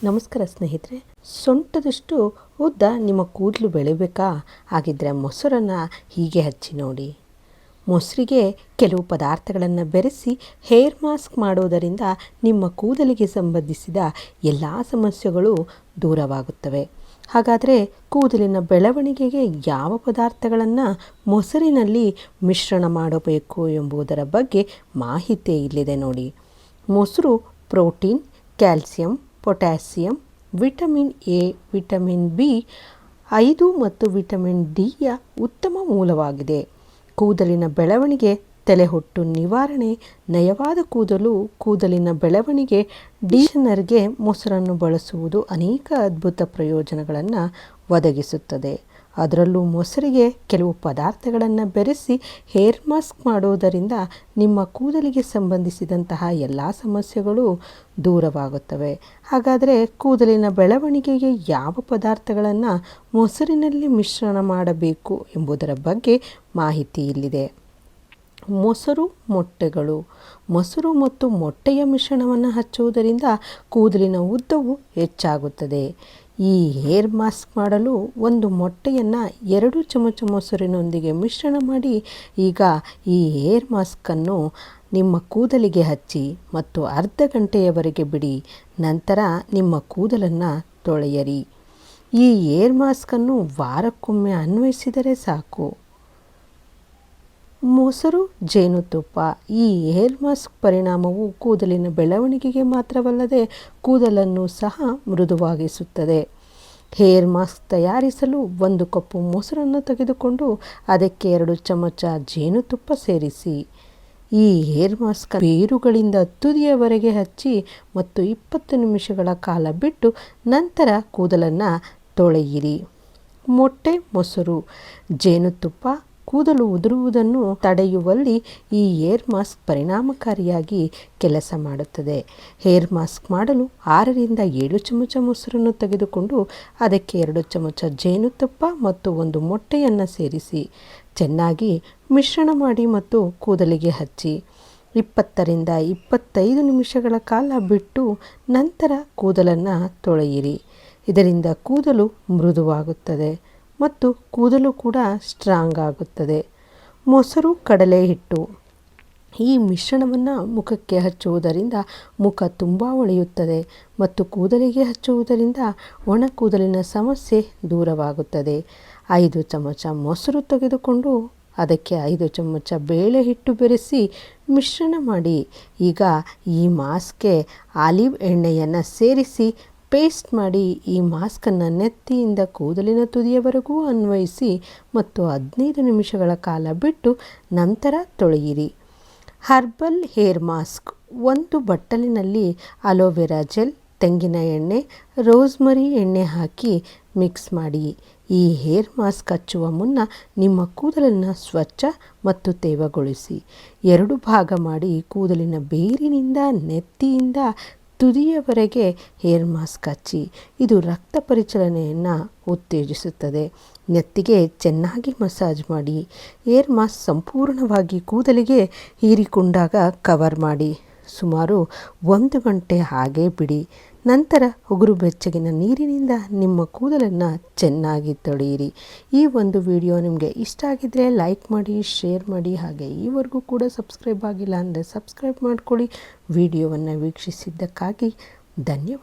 ನಮಸ್ಕಾರ ಸ್ನೇಹಿತರೆ. ಸೊಂಟದಷ್ಟು ಉದ್ದ ನಿಮ್ಮ ಕೂದಲು ಬೆಳಿಬೇಕಾ? ಹಾಗಿದ್ರೆ ಮೊಸರನ್ನು ಹೀಗೆ ಹಚ್ಚಿ ನೋಡಿ. ಮೊಸರಿಗೆ ಕೆಲವು ಪದಾರ್ಥಗಳನ್ನು ಬೆರೆಸಿ ಹೇರ್ ಮಾಸ್ಕ್ ಮಾಡೋದರಿಂದ ನಿಮ್ಮ ಕೂದಲಿಗೆ ಸಂಬಂಧಿಸಿದ ಎಲ್ಲ ಸಮಸ್ಯೆಗಳು ದೂರವಾಗುತ್ತವೆ. ಹಾಗಾದರೆ ಕೂದಲಿನ ಬೆಳವಣಿಗೆಗೆ ಯಾವ ಪದಾರ್ಥಗಳನ್ನು ಮೊಸರಿನಲ್ಲಿ ಮಿಶ್ರಣ ಮಾಡಬೇಕು ಎಂಬುದರ ಬಗ್ಗೆ ಮಾಹಿತಿ ಇಲ್ಲಿದೆ ನೋಡಿ. ಮೊಸರು protein, calcium, potassium, vitamin A, vitamin B five ಮತ್ತು ವಿಟಮಿನ್ ಡಿಯ ಉತ್ತಮ ಮೂಲವಾಗಿದೆ. ಕೂದಲಿನ ಬೆಳವಣಿಗೆ, ತಲೆಹೊಟ್ಟು ನಿವಾರಣೆ, ನಯವಾದ ಕೂದಲಿನ ಬೆಳವಣಿಗೆ ಡಿಶನರ್ಗೆ ಮೊಸರನ್ನು ಬಳಸುವುದು ಅನೇಕ ಅದ್ಭುತ ಪ್ರಯೋಜನಗಳನ್ನು ಒದಗಿಸುತ್ತದೆ. ಅದರಲ್ಲೂ ಮೊಸರಿಗೆ ಕೆಲವು ಪದಾರ್ಥಗಳನ್ನು ಬೆರೆಸಿ ಹೇರ್ ಮಾಸ್ಕ್ ಮಾಡೋದರಿಂದ ನಿಮ್ಮ ಕೂದಲಿಗೆ ಸಂಬಂಧಿಸಿದಂತಹ ಎಲ್ಲ ಸಮಸ್ಯೆಗಳು ದೂರವಾಗುತ್ತವೆ. ಹಾಗಾದರೆ ಕೂದಲಿನ ಬೆಳವಣಿಗೆಗೆ ಯಾವ ಪದಾರ್ಥಗಳನ್ನು ಮೊಸರಿನಲ್ಲಿ ಮಿಶ್ರಣ ಮಾಡಬೇಕು ಎಂಬುದರ ಬಗ್ಗೆ ಮಾಹಿತಿ ಇಲ್ಲಿದೆ. ಮೊಸರು ಮತ್ತು ಮೊಟ್ಟೆಯ ಮಿಶ್ರಣವನ್ನು ಹಚ್ಚುವುದರಿಂದ ಕೂದಲಿನ ಉದ್ದವು ಹೆಚ್ಚಾಗುತ್ತದೆ. ಈ ಹೇರ್ ಮಾಸ್ಕ್ ಮಾಡಲು ಒಂದು ಮೊಟ್ಟೆಯನ್ನು 2 ಚಮಚ ಮೊಸರಿನೊಂದಿಗೆ ಮಿಶ್ರಣ ಮಾಡಿ ಈಗ ಈ ಹೇರ್ ಮಾಸ್ಕನ್ನು ನಿಮ್ಮ ಕೂದಲಿಗೆ ಹಚ್ಚಿ ಮತ್ತು ಅರ್ಧ ಗಂಟೆಯವರೆಗೆ ಬಿಡಿ. ನಂತರ ನಿಮ್ಮ ಕೂದಲನ್ನು ತೊಳೆಯಿರಿ. ಈ ಹೇರ್ ಮಾಸ್ಕನ್ನು ವಾರಕ್ಕೊಮ್ಮೆ ಅನ್ವಯಿಸಿದರೆ ಸಾಕು. ಮೊಸರು, ಜೇನುತುಪ್ಪ. ಈ ಹೇರ್ ಮಾಸ್ಕ್ ಪರಿಣಾಮವು ಕೂದಲಿನ ಬೆಳವಣಿಗೆಗೆ ಮಾತ್ರವಲ್ಲದೆ ಕೂದಲನ್ನು ಸಹ ಮೃದುವಾಗಿಸುತ್ತದೆ. ಹೇರ್ ಮಾಸ್ಕ್ ತಯಾರಿಸಲು 1 ಕಪ್ ಮೊಸರನ್ನು ತೆಗೆದುಕೊಂಡು ಅದಕ್ಕೆ 2 ಚಮಚ ಜೇನುತುಪ್ಪ ಸೇರಿಸಿ. ಈ ಹೇರ್ ಮಾಸ್ಕ್ ಬೇರುಗಳಿಂದ ತುದಿಯವರೆಗೆ ಹಚ್ಚಿ ಮತ್ತು 20 ನಿಮಿಷಗಳ ಕಾಲ ಬಿಟ್ಟು ನಂತರ ಕೂದಲನ್ನು ತೊಳೆಯಿರಿ. ಮೊಟ್ಟೆ, ಮೊಸರು, ಜೇನುತುಪ್ಪ ಕೂದಲು ಉದುರುವುದನ್ನು ತಡೆಯುವಲ್ಲಿ ಈ ಹೇರ್ ಮಾಸ್ಕ್ ಪರಿಣಾಮಕಾರಿಯಾಗಿ ಕೆಲಸ ಮಾಡುತ್ತದೆ. ಹೇರ್ ಮಾಸ್ಕ್ ಮಾಡಲು 6ರಿಂದ 7 ಚಮಚ ಮೊಸರನ್ನು ತೆಗೆದುಕೊಂಡು ಅದಕ್ಕೆ 2 ಚಮಚ ಜೇನುತುಪ್ಪ ಮತ್ತು 1 ಮೊಟ್ಟೆಯನ್ನು ಸೇರಿಸಿ ಚೆನ್ನಾಗಿ ಮಿಶ್ರಣ ಮಾಡಿ ಮತ್ತು ಕೂದಲಿಗೆ ಹಚ್ಚಿ 20ರಿಂದ 25 ನಿಮಿಷಗಳ ಕಾಲ ಬಿಟ್ಟು ನಂತರ ಕೂದಲನ್ನು ತೊಳೆಯಿರಿ. ಇದರಿಂದ ಕೂದಲು ಮೃದುವಾಗುತ್ತದೆ ಮತ್ತು ಕೂದಲು ಕೂಡ ಸ್ಟ್ರಾಂಗ್ ಆಗುತ್ತದೆ. ಮೊಸರು, ಕಡಲೆ ಹಿಟ್ಟು. ಈ ಮಿಶ್ರಣವನ್ನು ಮುಖಕ್ಕೆ ಹಚ್ಚುವುದರಿಂದ ಮುಖ ತುಂಬ ಹೊಳೆಯುತ್ತದೆ ಮತ್ತು ಕೂದಲಿಗೆ ಹಚ್ಚುವುದರಿಂದ ಒಣ ಕೂದಲಿನ ಸಮಸ್ಯೆ ದೂರವಾಗುತ್ತದೆ. 5 ಚಮಚ ಮೊಸರು ತೆಗೆದುಕೊಂಡು ಅದಕ್ಕೆ 5 ಚಮಚ ಬೇಳೆ ಹಿಟ್ಟು ಬೆರೆಸಿ ಮಿಶ್ರಣ ಮಾಡಿ ಈಗ ಈ ಮಾಸ್ಕ್ಗೆ ಆಲಿವ್ ಎಣ್ಣೆಯನ್ನು ಸೇರಿಸಿ ಪೇಸ್ಟ್ ಮಾಡಿ ಈ ಮಾಸ್ಕನ್ನು ನೆತ್ತಿಯಿಂದ ಕೂದಲಿನ ತುದಿಯವರೆಗೂ ಅನ್ವಯಿಸಿ ಮತ್ತು 15 ನಿಮಿಷಗಳ ಕಾಲ ಬಿಟ್ಟು ನಂತರ ತೊಳೆಯಿರಿ. Herbal hair mask. 1 ಬಟ್ಟಲಿನಲ್ಲಿ ಅಲೋವೆರಾ ಜೆಲ್, ತೆಂಗಿನ ಎಣ್ಣೆ, ರೋಸ್ಮರಿ ಎಣ್ಣೆ ಹಾಕಿ ಮಿಕ್ಸ್ ಮಾಡಿ. ಈ ಹೇರ್ ಮಾಸ್ಕ್ ಹಚ್ಚುವ ಮುನ್ನ ನಿಮ್ಮ ಕೂದಲನ್ನು ಸ್ವಚ್ಛ ಮತ್ತು ತೇವಗೊಳಿಸಿ. 2 ಭಾಗ ಮಾಡಿ ಕೂದಲಿನ ಬೇರಿನಿಂದ ನೆತ್ತಿಯಿಂದ ತುದಿಯವರೆಗೆ ಹೇರ್ ಮಾಸ್ಕ್ ಹಚ್ಚಿ. ಇದು ರಕ್ತ ಪರಿಚಲನೆಯನ್ನು ಉತ್ತೇಜಿಸುತ್ತದೆ. ನೆತ್ತಿಗೆ ಚೆನ್ನಾಗಿ ಮಸಾಜ್ ಮಾಡಿ. ಹೇರ್ ಮಾಸ್ಕ್ ಸಂಪೂರ್ಣವಾಗಿ ಕೂದಲಿಗೆ ಹೀರಿಕೊಂಡಾಗ ಕವರ್ ಮಾಡಿ ಸುಮಾರು 1 ಗಂಟೆ ಹಾಗೆ ಬಿಡಿ. ನಂತರ ಉಗುರು ಬೆಚ್ಚಗಿನ ನೀರಿನಿಂದ ನಿಮ್ಮ ಕೂದಲನ್ನು ಚೆನ್ನಾಗಿ ತೊಳೆಯಿರಿ. ಈ ಒಂದು ವಿಡಿಯೋ ನಿಮಗೆ ಇಷ್ಟ ಆಗಿದ್ದರೆ ಲೈಕ್ ಮಾಡಿ, ಶೇರ್ ಮಾಡಿ. ಹಾಗೆ ಈವರೆಗೂ ಕೂಡ ಸಬ್ಸ್ಕ್ರೈಬ್ ಆಗಿಲ್ಲ ಅಂದರೆ ಸಬ್ಸ್ಕ್ರೈಬ್ ಮಾಡ್ಕೊಳ್ಳಿ. ವಿಡಿಯೋವನ್ನು ವೀಕ್ಷಿಸಿದ್ದಕ್ಕಾಗಿ ಧನ್ಯವಾದ.